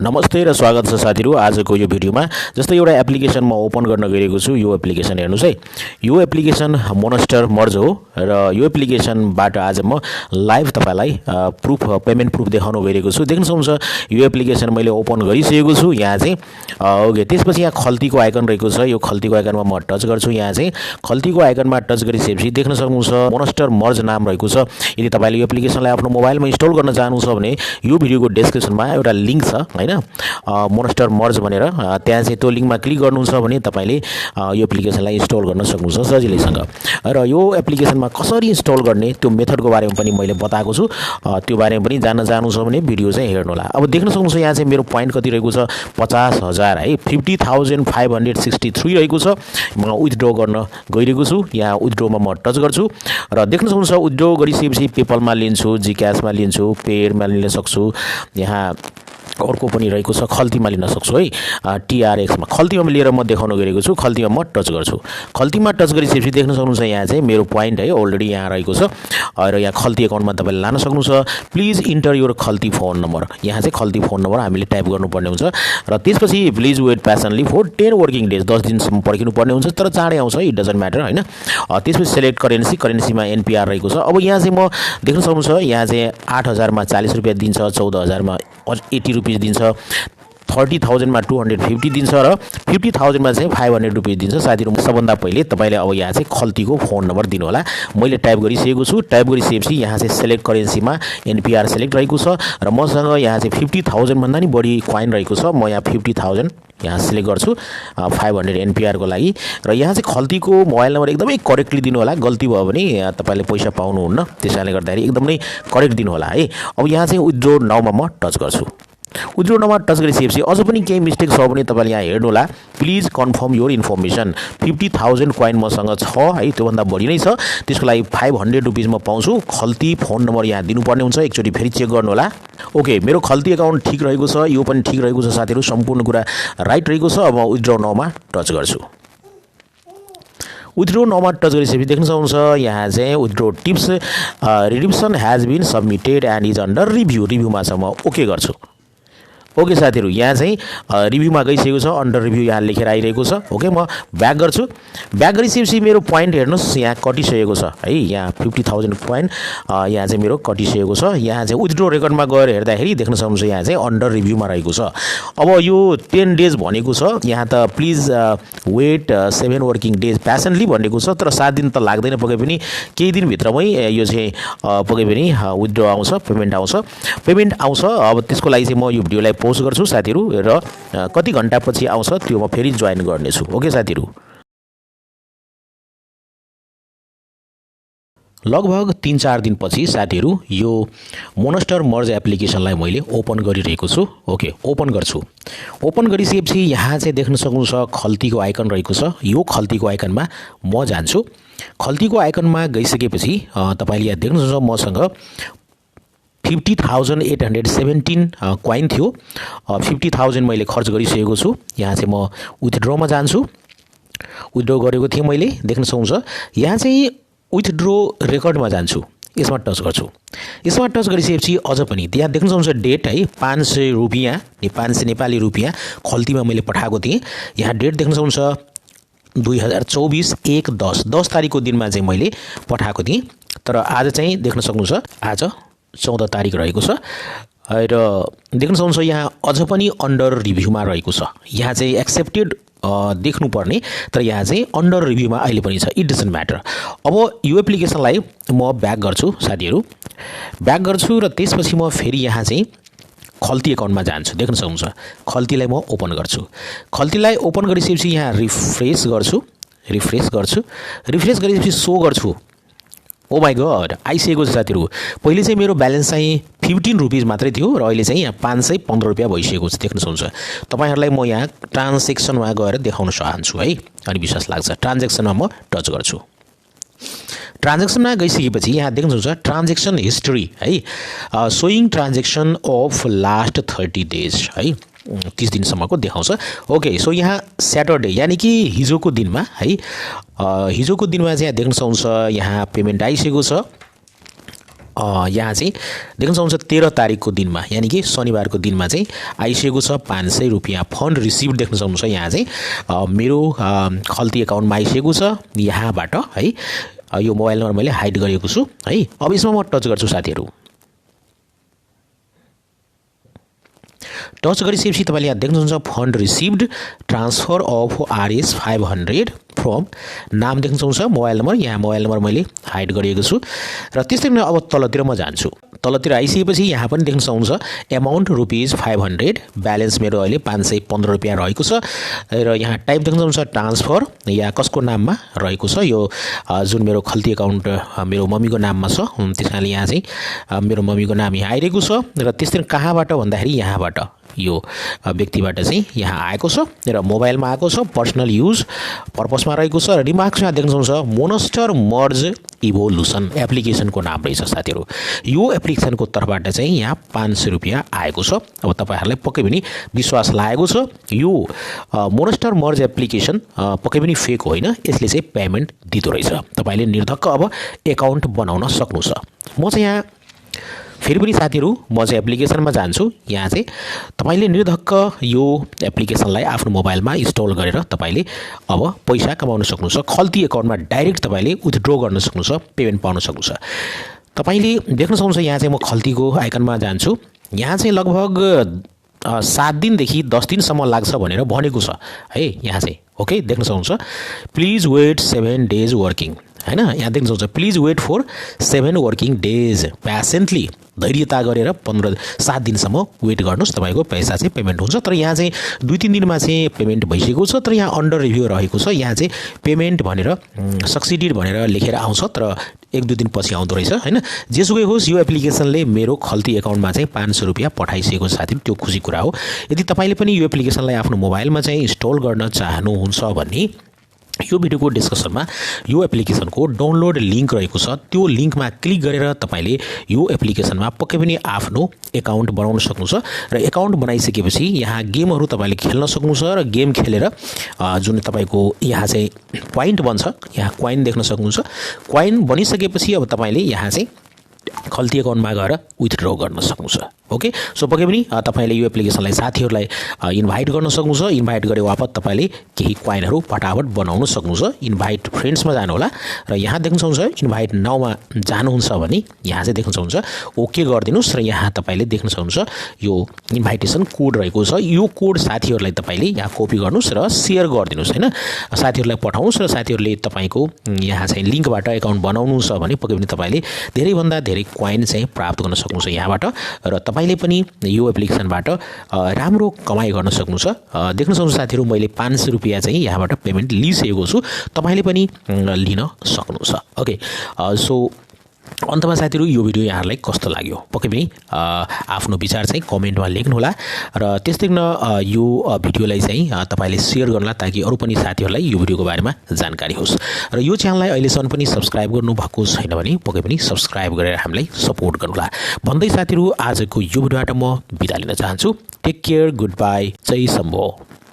नमस्ते र स्वागत छ साथीहरु। आजको यो भिडियोमा जस्तै एउटा एप्लिकेसन म ओपन गर्न गइरहेको छु। यो एप्लिकेसन हेर्नुस् है। यो एप्लिकेसन मोनेस्टर मर्ज हो र यो एप्लिकेसनबाट आज म लाइभ तपाईलाई पेमेन्ट प्रुफ देखाउन गइरहेको छु। देख्न सक्नुहुन्छ यो एप्लिकेसन मैले ओपन गरिसकेको छु। यहाँ चाहिँ ओके, त्यसपछि यहाँ खल्तीको आइकन रहेको छ। यो खल्तीको आइकनमा म टच गर्छु। यहाँ चाहिँ खल्तीको आइकनमा टच गरिसकेपछि देख्न सक्नुहुन्छ मोनेस्टर मर्ज नाम रहेको छ। यदि तपाईले यो एप्लिकेसनलाई आफ्नो मोबाइलमा इन्स्टल गर्न चाहनुहुन्छ भने यो भिडियोको डिस्क्रिप्सनमा एउटा लिंक छ हैन, मोनेस्टर मर्ज भनेर, त्यहाँ चाहिँ त्यो लिंकमा क्लिक गर्नुहुन्छ भने तपाईले यो एप्लिकेसनलाई इन्स्टल गर्न सक्नुहुन्छ सजिलैसँग। र यो एप्लिकेसनमा कसरी इन्स्टल गर्ने त्यो मेथडको बारेमा पनि मैले बताएको छु। त्यो बारेमा पनि जान्न चाहनुहुन्छ भने भिडियो चाहिँ हेर्नु होला। अब देख्न सक्नुहुन्छ यहाँ चाहिँ मेरो पोइन्ट कति रहेको छ, 50,000 है, 50,563 रहेको छ। म विथड्र गर्न गइरहेको छु। यहाँ विथड्रमा म टच गर्छु र देख्न सक्नुहुन्छ विथड्र गरिसकेपछि पेपलमा लिन्छु, जीक्याशमा लिन्छु, पेयरमा लिन सक्छु। यहाँ अर्को पनि रहेको छ, खल्तीमा लिन सक्छु है, टीआरएक्समा खल्तीमा लिएर म देखाउन गइरहेको छु। खल्तीमा म टच गर्छु। खल्तीमा टच गरिसकेपछि देख्न सक्नुहुन्छ यहाँ चाहिँ मेरो पोइन्ट है अलरेडी यहाँ रहेको छ र यहाँ खल्ती अकाउन्टमा तपाईले लान सक्नुहुन्छ। Please enter your Khalti phone number. यहाँ चाहिँ खल्ती फोन नम्बर हामीले टाइप गर्नुपर्ने हुन्छ र त्यसपछि please wait patiently for 10 working days, 10 दिनसम्म पर्खिनु पर्ने हुन्छ, तर चाँडै आउँछ, इट डजन्ट म्याटर हैन। त्यसपछि सिलेक्ट करेन्सीमा एनपीआर रहेको छ। अब यहाँ चाहिँ म देख्न सक्नुहुन्छ यहाँ चाहिँ 8,000 मा 40 रुपैयाँ दिन्छ, 14,000 मा 80 रुपैयाँ दिन्छ, 30,000 मा 250 दिन्छ र 50,000 मा चाहिँ 500 रुपैयाँ दिन्छ। साथीहरु, सबभन्दा पहिले तपाईले अब यहाँ चाहिँ खल्तीको फोन नम्बर दिनु होला। मैले टाइप गरिसकेको छु। टाइप गरिसकेपछि यहाँ चाहिँ सिलेक्ट करेन्सीमा एनपीआर सिलेक्ट रहेको छ र मसँग यहाँ चाहिँ 50,000 भन्दा नि बढी कोइन रहेको छ। म यहाँ 50,000 यहाँ सिलेक्ट गर्छु 500 एनपीआर को लागि र यहाँ चाहिँ खल्तीको मोबाइल नम्बर एकदमै करेक्टली दिनु होला। गल्ती भयो भने तपाईले पैसा पाउनुहुन्न, त्यसैले गर्दाखेरि एकदमै करेक्ट दिनु होला है। अब यहाँ चाहिँ विथड्र नाउमा म टच गर्छु। विथड्र नाउमा टच गरिसकेपछि अझ पनि केही मिस्टेक छ भने तपाईले यहाँ हेर्नु होला। Please confirm your information. 50,000 coin मसँग छ है, त्यो भन्दा बढी नै छ। त्यसको लागि 500 रुपैयाँ म पाउँछु। खल्ती फोन नम्बर यहाँ दिनुपर्ने हुन्छ। एकचोटी फेरि चेक गर्नु होला। ओके, मेरो खल्ती अकाउन्ट ठीक रहेको छ, यो पनि ठीक रहेको छ साथीहरु, सम्पूर्ण कुरा राइट रहेको छ। अब म विथड्र नाउमा टच गर्छु। विथड्र नाउमा टच गरिसकेपछि देख्न सक्नुहुन्छ यहाँ चाहिँ withdraw tips redemption has been submitted and is under review. रिभ्यूमा छ, म ओके गर्छु। ओके साथीहरु, यहाँ चाहिँ रिभ्यूमा गइसकेको छ, अन्डर रिभ्यू यहाँ लेखेर आइरहेको छ। ओके, म ब्याक गर्छु। ब्याक गरिसकेपछि मेरो पोइन्ट हेर्नुस् यहाँ कटिसकेको छ है। यहाँ 50,000 पोइन्ट यहाँ चाहिँ मेरो कटिसकेको छ। यहाँ चाहिँ विथड्र रेकर्डमा गएर हेर्दाखेरि देख्न सक्नुहुन्छ यहाँ चाहिँ अन्डर रिभ्यूमा रहेको छ। अब यो 10 डेज भनेको छ, यहाँ त प्लिज वेट 7 वर्किङ डेज पेशेन्टली भनेको छ, तर 7 दिन त लाग्दैन, पक्कै पनि केही दिन भित्रमै यो चाहिँ पक्कै पनि विथड्र आउँछ, पेमेन्ट आउँछ। अब त्यसको लागि चाहिँ म यो भिडियोलाई पोस्ट गर्छु साथीहरु र कति घण्टापछि आउँछ त्यो म फेरि जोइन गर्नेछु। ओके साथीहरु, लगभग 3-4 दिनपछि साथीहरु यो मोनेस्टर मर्ज एप्लिकेसनलाई मैले ओपन गरिरहेको छु। ओके, ओपन गर्छु। ओपन गरिसकेपछि यहाँ चाहिँ देख्न सक्नुहुन्छ खल्तीको आइकन रहेको छ। यो खल्तीको आइकनमा म जान्छु। खल्तीको आइकनमा गइसकेपछि तपाईले यहाँ देख्न सक्नुहुन्छ मसँग 50,817 कोइन थियो। 50,000 मैले खर्च गरिसकेको छु। यहाँ चाहिँ म विथड्रमा जान्छु। विथड्र गरेको थिएँ मैले, देख्न सक्नुहुन्छ यहाँ चाहिँ विथड्र रेकर्डमा जान्छु। यसमा टच गर्छु। यसमा टच गरिसकेपछि अझ पनि यहाँ देख्न सक्नुहुन्छ डेट है, 500 रुपैयाँ, 500 नेपाली रुपैयाँ खल्तीमा मैले पठाएको थिएँ। यहाँ डेट देख्न सक्नुहुन्छ 2024 1/10 तारिकको दिनमा चाहिँ मैले पठाएको थिएँ। तर आज चाहिँ देख्न सक्नुहुन्छ आज 14 तारिक रहेको छ र देख्न सक्नुहुन्छ यहाँ अझ पनि अन्डर रिभ्यूमा रहेको छ। यहाँ चाहिँ एक्सेप्टेड देख्नुपर्ने, तर यहाँ चाहिँ अन्डर रिभ्यूमा अहिले पनि छ, इट डजन्ट म्याटर। अब यो एप्लिकेसनलाई म ब्याक गर्छु साथीहरु। ब्याक गर्छु र त्यसपछि म फेरि यहाँ चाहिँ खल्ती अकाउन्टमा जान्छु। देख्न सक्नुहुन्छ खल्तीलाई म ओपन गर्छु। खल्तीलाई ओपन गरिसकेपछि यहाँ रिफ्रेश गर्छु। रिफ्रेश गरेपछि सो गर्छु। ओ माई गॉड, आइसकेको छ साथीहरु। पहिले चाहिँ मेरो ब्यालेन्स चाहिँ 15 रुपैयाँ मात्रै थियो र अहिले चाहिँ यहाँ 515 रुपैयाँ भइसकेको छ। देख्न सक्नुहुन्छ। तपाईहरुलाई म यहाँ ट्रान्ज्याक्सनमा गएर देखाउन चाहन्छु है, अनि विश्वास लाग्छ। ट्रान्ज्याक्सनमा म टच गर्छु। ट्रान्ज्याक्सनमा गइसकेपछि यहाँ देख्न सक्नुहुन्छ ट्रान्ज्याक्सन हिस्ट्री है, showing transaction of last 30 days है, 30 दिनसम्मको देखाउँछ। ओके, सो यहाँ सैटरडे यानी कि हिजोको दिनमा है, हिजोको दिनमा चाहिँ देख्न सक्नुहुन्छ यहाँ पेमेन्ट आइसकेको छ। यहाँ चाहिँ देख्न सक्नुहुन्छ 13 तारिकको दिनमा यानी कि शनिबारको दिनमा चाहिँ आइसकेको छ 500 रुपैयाँ फन्ड रिसिभ देख्न सक्नुहुन्छ। यहाँ चाहिँ मेरो खल्ती एकाउन्टमा आइसकेको छ यहाँबाट है। यो मोबाइल नम्बर मैले हाइड गरेको छु है। अब यसमा म टच गर्छु साथीहरू। टच गरिसकेपछि तपाईँले यहाँ देख्न सक्नुहुन्छ fund received transfer of RS 500 from नाम देख्न सक्नुहुन्छ, मोबाइल नम्बर, यहाँ मोबाइल नम्बर मैले हाइड गरेको छु। र त्यस्तै गरी अब तलतिर म जान्छु। तलतिर आइसकेपछि यहाँ पनि देख्न सक्नुहुन्छ एमाउन्ट ₹500, ब्यालेन्स मेरो अहिले 515 रुपैयाँ रहेको छ। र यहाँ टाइप देख्न सक्नुहुन्छ ट्रान्सफर, यहाँ कसको नाममा रहेको छ, यो जुन मेरो खल्ती एकाउन्ट मेरो मम्मीको नाममा छ, त्यस कारणले यहाँ चाहिँ मेरो मम्मीको नाम यहाँ आइरहेको छ। र त्यस्तै कहाँबाट भन्दाखेरि यहाँबाट यो व्यक्तिबाट चाहिँ यहाँ आएको छ र मोबाइलमा आएको छ, पर्सनल युज पर्पसमा रहेको छ। र रिमार्क्स यहाँ देख्न सक्नुहुन्छ मोनस्टर मर्ज इभोल्युसन एप्लिकेसनको नाम रहेछ साथीहरू। यो एप्लिकेसनको तर्फबाट चाहिँ यहाँ 500 रुपैयाँ आएको छ। अब तपाईहरुलाई पक्कै पनि विश्वास लागेको छ यो मोनस्टर मर्ज एप्लिकेसन पक्कै पनि फेक होइन, यसले चाहिँ पेमेन्ट दिँदो रहेछ। तपाईले निर्धक्क अब एकाउन्ट बनाउन सक्नुहुन्छ। म चाहिँ यहाँ फेरि पनि साथीहरू म चाहिँ एप्लिकेसनमा जान्छु। यहाँ चाहिँ तपाईले निर्धक्क यो एप्लिकेसनलाई आफ्नो मोबाइलमा इन्स्टल गरेर तपाईले अब पैसा कमाउन सक्नुहुन्छ। खल्ती एकाउन्टमा डाइरेक्ट तपाईले विथड्र गर्न सक्नुहुन्छ, पेमेन्ट पाउन सक्नुहुन्छ। तपाईले देख्न सक्नुहुन्छ यहाँ चाहिँ म खल्तीको आइकनमा जान्छु। यहाँ चाहिँ लगभग 7 दिनदेखि 10 दिनसम्म लाग्छ भनेर भनेको छ है। यहाँ चाहिँ ओके देख्न सक्नुहुन्छ प्लिज वेट 7 डेज वर्किङ हैन। यहाँ देख्न सक्नुहुन्छ please wait for 7 working days, patiently धैर्यता गरेर 7 दिनसम्म वेट गर्नुस्, तपाईको पैसा चाहिँ पेमेन्ट हुन्छ। तर यहाँ चाहिँ 2-3 दिनमा चाहिँ पेमेन्ट भइसकेको छ, तर यहाँ अन्डर रिभ्यू रहेको छ। यहाँ चाहिँ पेमेन्ट भनेर सक्सिडेड भनेर लेखेर आउँछ, तर 1-2 दिन पछि आउँदो रहेछ हैन। जेसुकै होस् यो एप्लिकेसनले मेरो खल्ती एकाउन्टमा चाहिँ 500 रुपैयाँ पठाइसकेको साथी, त्यो खुसी कुरा हो। यदि तपाईले पनि यो एप्लिकेसनलाई आफ्नो मोबाइलमा चाहिँ इन्स्टल गर्न चाहनुहुन्छ भने यो भिडियोको डिस्क्रिप्सनमा यो एप्लिकेसनको डाउनलोड लिंक रहेको छ, त्यो लिंकमा क्लिक गरेर तपाईले यो एप्लिकेसनमा पक्कै पनि आफ्नो एकाउन्ट बनाउन सक्नुहुन्छ। र एकाउन्ट बनाइसकेपछि यहाँ गेमहरु तपाईले खेल्न सक्नुहुन्छ र गेम खेलेर जुन तपाईको यहाँ चाहिँ पोइन्ट बन्छ, यहाँ कोइन देख्न सक्नुहुन्छ। कोइन बनिसकेपछि अब तपाईले यहाँ चाहिँ खल्ती एकाउन्टमा गएर विथड्र गर्न सक्नुहुन्छ। ओके सो पक्कै पनि तपाईले यो एप्लिकेसनलाई साथीहरुलाई इन्भाइट गर्न सक्नुहुन्छ। इन्भाइट गरे वापत तपाईले केही कोइनहरु फटाफट बनाउन सक्नुहुन्छ। इन्भाइट फ्रेन्ड्समा जानु होला र यहाँ देख्न सक्नुहुन्छ इन्भाइट नाउमा जानुहुन्छ भने यहाँ चाहिँ देख्न सक्नुहुन्छ ओके गर्दिनुस् र यहाँ तपाईले देख्न सक्नुहुन्छ यो इन्भाइटेसन कोड रहेको छ। यो कोड साथीहरुलाई तपाईले यहाँ कपी गर्नुस् र शेयर गर्दिनुस् हैन, साथीहरुलाई पठाउनुस् र साथीहरुले तपाईको यहाँ चाहिँ लिंकबाट एकाउन्ट बनाउनु छ भने पक्कै पनि तपाईले धेरै भन्दा धेरै कोइन चाहिँ प्राप्त गर्न सक्नुहुन्छ यहाँबाट। र तपाईले पनि यो एप्लिकेसनबाट राम्रो कमाई गर्न सक्नुहुन्छ। देख्न सक्नुहुन्छ साथीहरु मैले 500 रुपैयाँ चाहिँ यहाँबाट पेमेन्ट लिइसकेको छु, तपाईले पनि लिन सक्नुहुन्छ। ओके सो अन्तमा साथीहरु यो भिडियो यहाँहरुलाई कस्तो लाग्यो पक्कै पनि आफ्नो विचार चाहिँ कमेन्टमा लेख्नु होला। र त्यस्तै यो भिडियोलाई चाहिँ तपाईले शेयर गर्नुहोला ताकि अरु पनि साथीहरुलाई यो भिडियोको बारेमा जानकारी होस्। र यो च्यानललाई अहिलेसम्म पनि सब्स्क्राइब गर्नु भएको छैन भने पक्कै पनि सब्स्क्राइब गरेर हामीलाई सपोर्ट गर्नुहोला भन्दै साथीहरु आजको यो भिडियोबाट म बिदा लिन चाहन्छु। टेक केयर, गुड बाइ, जय शम्भो।